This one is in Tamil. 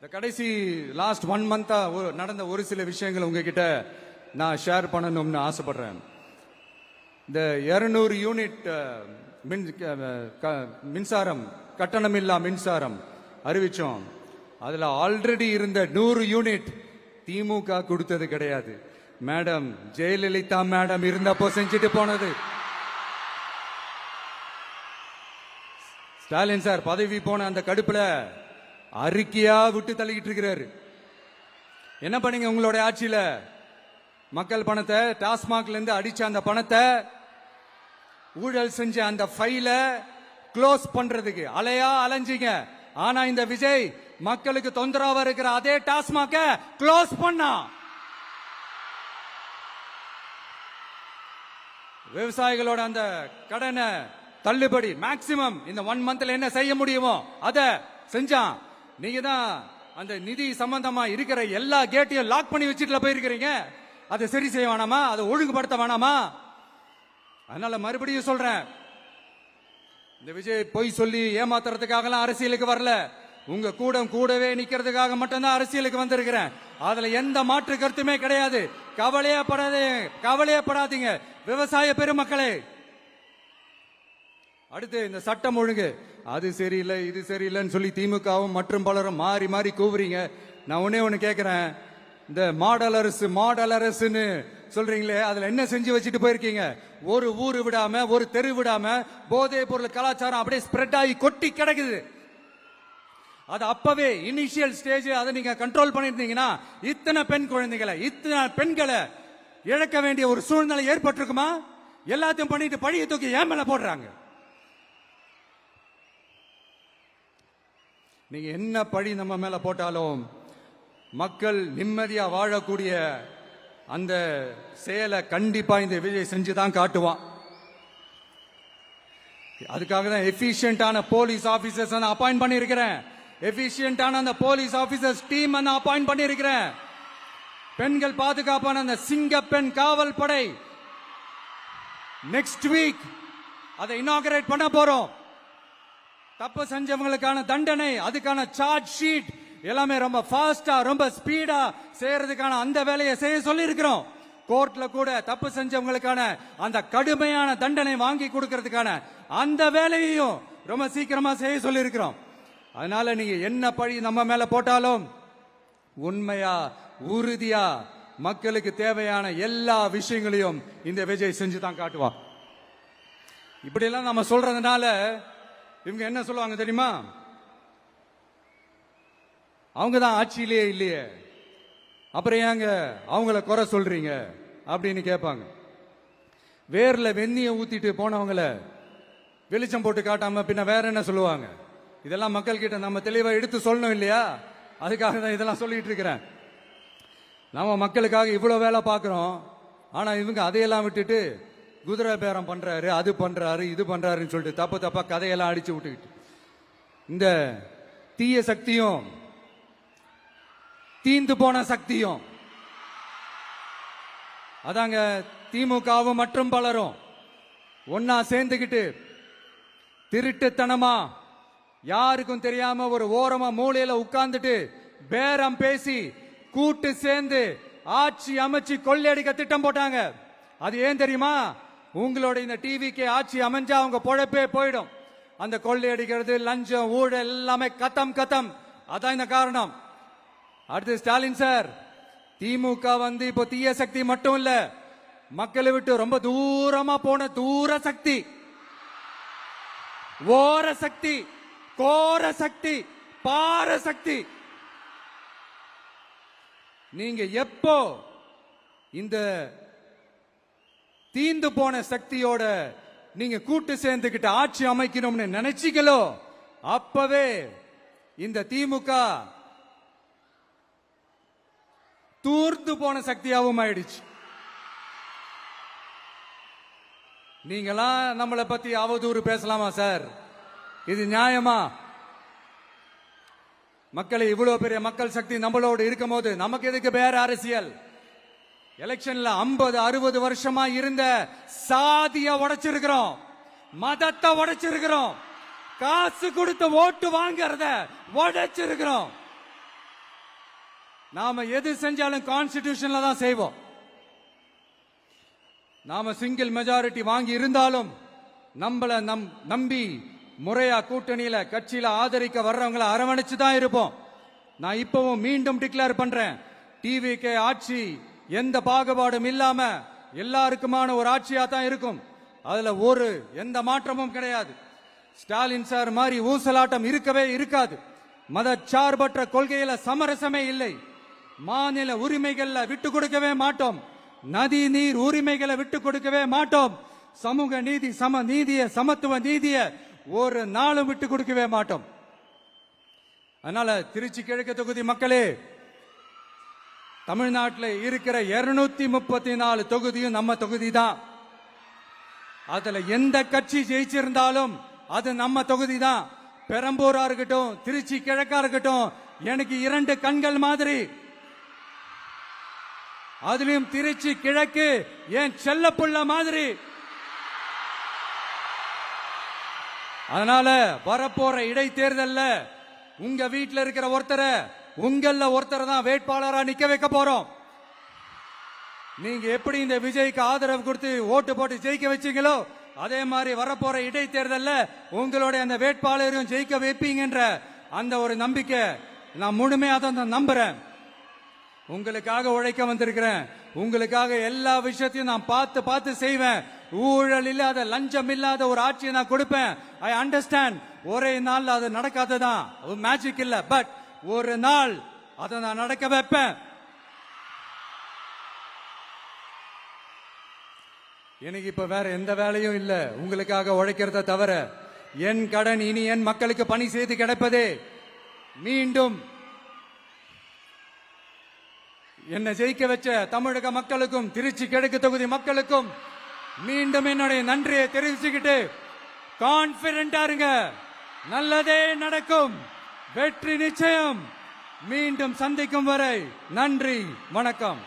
இந்த கடைசி லாஸ்ட் 1 மந்தா நடந்த ஒரு சில விஷயங்கள் உங்ககிட்ட நான் ஷேர் பண்ணணும்னு ஆசைப்படுறேன். இந்த 200 யூனிட் மின்சாரம் கட்டணமில்லா மின்சாரம் அறிவிச்சோம். அதுல ஆல்ரெடி இருந்த 100 யூனிட் திமுக கொடுத்தது கிடையாது. மேடம் ஜெயலலிதா மேடம் இருந்தப்போ செஞ்சுட்டு போனது. ஸ்டாலின் சார் பதவி போன அந்த கடுப்புல அறிக்கையா விட்டு தள்ளிக்கிட்டு இருக்கிறாரு. என்ன பண்ணீங்க உங்களுடைய ஆட்சியில? மக்கள் பணத்தை டாஸ்மாக்ல இருந்து அடிச்ச அந்த பணத்தை ஊழல் செஞ்ச அந்த ஃபைல க்ளோஸ் பண்றதுக்கு அலையா அலைஞ்சிங்க. ஆனா இந்த விஜய் மக்களுக்கு தொந்தரவா இருக்கிற அதே டாஸ்மாக க்ளோஸ் பண்ணா. விவசாயிகளோட அந்த கடனை தள்ளுபடி மேக்சிமம் இந்த 1 மந்த்ல என்ன செய்ய முடியுமோ அத செஞ்சான். நீங்க தான் அந்த நிதி சம்பந்தமா இருக்கிற எல்லா கேட்டையும் லாக் பண்ணி வச்சுட்டு போயிருக்கிறீங்க. அதை சரி செய்ய வேணாமா? அதை ஒழுங்குபடுத்த வேணாமா? அதனால மறுபடியும் சொல்றேன், இந்த விஜய் பொய் சொல்லி ஏமாத்துறதுக்காக அரசியலுக்கு வரல. உங்க கூடவே நிக்கிறதுக்காக மட்டும்தான் அரசியலுக்கு வந்திருக்கிறேன். அதுல எந்த மாற்று கருத்துமே கிடையாது. கவலையப்படாதீங்க விவசாய பெருமக்களே. அடுத்து இந்த சட்டம் ஒழுங்கு அது சரியில்லை இது சரியில்லைன்னு சொல்லி திமுகவும் மற்றும் பலரும் மாறி மாறி கூவுறீங்க. நான் ஒண்ணு கேட்கிறேன், இந்த மாடல் அரசுன்னு சொல்றீங்களே, அதுல என்ன செஞ்சு வச்சுட்டு போயிருக்கீங்க? ஒரு ஊரு விடாம ஒரு தெரு விடாம போதை பொருள் கலாச்சாரம் அப்படியே ஸ்ப்ரெட் ஆகி கொட்டி கிடக்குது. அது அப்பவே இனிஷியல் ஸ்டேஜ் அதை நீங்க கண்ட்ரோல் பண்ணிருந்தீங்கன்னா இத்தனை பெண்களை இழக்க வேண்டிய ஒரு சூழ்நிலை ஏற்பட்டிருக்குமா? எல்லாத்தையும் பண்ணிட்டு பழிய தூக்கி ஏன் மேல போடுறாங்க. நீங்க என்ன பழி நம்ம மேல போட்டாலும் மக்கள் நிம்மதியா வாழக்கூடிய அந்த செயலை கண்டிப்பா இந்த விஜய் செஞ்சுதான் காட்டுவான். அதுக்காக தான் எஃபிஷியன்டான போலீஸ் ஆபீசர்ஸ் அப்பாயிண்ட் பண்ணியிருக்கிறேன். எஃபிஷியன்டான அந்த போலீஸ் ஆபீசர்ஸ் டீம் அப்பாயிண்ட் பண்ணியிருக்கிறேன். பெண்கள் பாதுகாப்பான அந்த சிங்க பெண் காவல் படை நெக்ஸ்ட் வீக் அதை இனாகரேட் பண்ண போறோம். தப்பு செஞ்சவங்களுக்கான தண்டனை, அதுக்கான சார்ஜ் ஷீட் எல்லாமே ரொம்ப ஃபாஸ்டா ரொம்ப ஸ்பீடா செய்யறதுக்கான அந்த வேலையை செய்ய சொல்லி இருக்கிறோம். கோர்ட்ல கூட தப்பு செஞ்சவங்களுக்கான அந்த கடுமையான தண்டனை வாங்கி கொடுக்கிறதுக்கான அந்த வேலையையும் ரொம்ப சீக்கிரமா செய்ய சொல்லி இருக்கிறோம். அதனால நீங்க என்ன பழி நம்ம மேல போட்டாலும் உண்மையா உறுதியா மக்களுக்கு தேவையான எல்லா விஷயங்களையும் இந்த விஜய் செஞ்சுதான் காட்டுவான். இப்படி எல்லாம் நம்ம சொல்றதுனால இவங்க என்ன சொல்லுவாங்க தெரியுமா? அவங்க தான் ஆட்சியிலேயே இல்லையே, அப்புறம் ஏங்க அவங்கள குறை சொல்றீங்க அப்படின்னு கேட்பாங்க. வேர்ல வெந்நிய ஊத்திட்டு போனவங்கள வெளிச்சம் போட்டு காட்டாம பின்ன வேற என்ன சொல்லுவாங்க? இதெல்லாம் மக்கள் கிட்ட நம்ம தெளிவா எடுத்து சொல்லணும் இல்லையா? அதுக்காக தான் இதெல்லாம் சொல்லிட்டு இருக்கிறேன். நம்ம மக்களுக்காக இவ்வளவு வேலை பார்க்கிறோம். ஆனா இவங்க அதையெல்லாம் விட்டுட்டு குதிரை பேரம் பண்றாரு, அது பண்றாரு, இது பண்றாருன்னு சொல்லிட்டு தப்பா கதையெல்லாம் அடிச்சு விட்டுக்கிட்டு இந்த தீய சக்தியும் தீந்து போன சக்தியும் அதாங்க திமுகவும் மற்றும் பலரும் ஒன்னா சேர்ந்துகிட்டு திருட்டுத்தனமா யாருக்கும் தெரியாம ஒரு ஓரமா மூலையில உட்கார்ந்துட்டு பேரம் பேசி கூட்டு சேர்ந்து ஆட்சி அமைச்சு கொள்ளையடிக்க திட்டம் போட்டாங்க. அது ஏன் தெரியுமா? உங்களோட இந்த டிவிக்கு ஆட்சி அமைஞ்சா அவங்க பொழப்பே போயிடும். அந்த கொள்ளையடிக்கிறது லஞ்சம் ஊழல் எல்லாமே கத்தம். அதான் இந்த காரணம். அடுத்து ஸ்டாலின் சார், திமுக இப்போ தீய சக்தி மட்டும் இல்ல, மக்களை விட்டு ரொம்ப தூரமா போன தூர சக்தி, ஓர சக்தி, கோர சக்தி, பார சக்தி. நீங்க எப்போ இந்த தீந்து போன சக்தியோட நீங்க கூட்டு சேர்ந்துகிட்டு ஆட்சி அமைக்கணும்னு நினைச்சீங்களோ அப்பவே இந்த திமுக தூர்த்து போன சக்தியாகவும் ஆயிடுச்சு. நீங்களாம் நம்மளை பத்தி அவதூறு பேசலாமா சார்? இது நியாயமா? மக்களை இவ்வளவு பெரிய மக்கள் சக்தி நம்மளோடு இருக்கும் போது நமக்கு எதுக்கு வேற அரசியல்? எலெக்ஷன்ல 50-60 வருஷமா இருந்த சாதிய உடைச்சிருக்கிறோம், மதத்தை உடைச்சிருக்கிறோம், காசு கொடுத்து ஓட்டு வாங்கறத உடைச்சிருக்கிறோம். நாம எது செஞ்சாலும் கான்ஸ்டிடியூஷன்ல தான் செய்வோம். நாம சிங்கிள் மெஜாரிட்டி வாங்கி இருந்தாலும் நம்மள நம்பி முறையா கூட்டணியில கட்சியில ஆதரிக்க வர்றவங்களை அரவணைச்சு தான் இருப்போம். நான் இப்பவும் மீண்டும் டிக்ளேர் பண்றேன், டிவிகே ஆட்சி எந்த பாகுபாடும் இல்லாம எல்லாருக்குமான ஒரு ஆட்சியா தான் இருக்கும். அதுல எந்த மாற்றமும் கிடையாது. ஸ்டாலின் சார் மாதிரி ஊசலாட்டம் இருக்கவே இருக்காது. மதச்சார்பற்ற கொள்கையில சமரசமே இல்லை. மாநில உரிமைகள்ல விட்டு கொடுக்கவே மாட்டோம். நதி நீர் உரிமைகளை விட்டு கொடுக்கவே மாட்டோம். சமூக நீதி, சம நீதிய, சமத்துவ நீதிய ஒரு நாளும் விட்டு கொடுக்கவே மாட்டோம். அதனால திருச்சி கிழக்கு தொகுதி மக்களே, தமிழ்நாட்டில் இருக்கிற 234 தொகுதியும் நம்ம தொகுதி தான். அதுல எந்த கட்சி ஜெயிச்சிருந்தாலும் அது நம்ம தொகுதி தான். பெரம்பூரா இருக்கட்டும், திருச்சி கிழக்கா இருக்கட்டும், எனக்கு 2 கண்கள் மாதிரி. அதுலயும் திருச்சி கிழக்கு என் செல்ல புள்ள மாதிரி. அதனால வரப்போற இடைத்தேர்தல்ல உங்க வீட்டில் இருக்கிற ஒருத்தரை, உங்கள ஒருத்தரை தான் வேட்பாளரா நிக்க வைக்க போறோம். நீங்க எப்படி இந்த விஜய்க்கு ஆதரவு கொடுத்து ஓட்டு போட்டு ஜெயிக்க வச்சீங்களோ, அதே மாதிரி வரப்போற இடைத்தேர்தல்ல உங்களுடைய அந்த வேட்பாளரையும் ஜெயிக்க வைப்பீங்கன்ற அந்த ஒரு நம்பிக்கை நான் முழுமையா தான் நம்புறேன். உங்களுக்காக உழைக்க வந்திருக்கிறேன். உங்களுக்காக எல்லா விஷயத்தையும் நான் பார்த்து செய்வேன். ஊழல் இல்லாத, லஞ்சம் இல்லாத ஒரு ஆட்சியை நான் கொடுப்பேன். I understand. ஒரே நாள் அது நடக்காததான், மேஜிக் இல்ல. பட் ஒரு நாள் அதை நான் நடக்க வைப்பேன். எனக்கு இப்ப வேற எந்த வேலையும் இல்ல உங்களுக்காக உழைக்கிறத தவிர. என் கடன் இனி என் மக்களுக்கு பணி செய்து கிடைப்பதே. மீண்டும் என்னை ஜெயிக்க வச்ச தமிழக மக்களுக்கும் திருச்சி கிழக்கு தொகுதி மக்களுக்கும் மீண்டும் என்னுடைய நன்றியை தெரிவிச்சுக்கிட்டு கான்பிடண்டா இருங்க. நல்லதே நடக்கும். வெற்றி நிச்சயம். மீண்டும் சந்திக்கும் வரை நன்றி, வணக்கம்.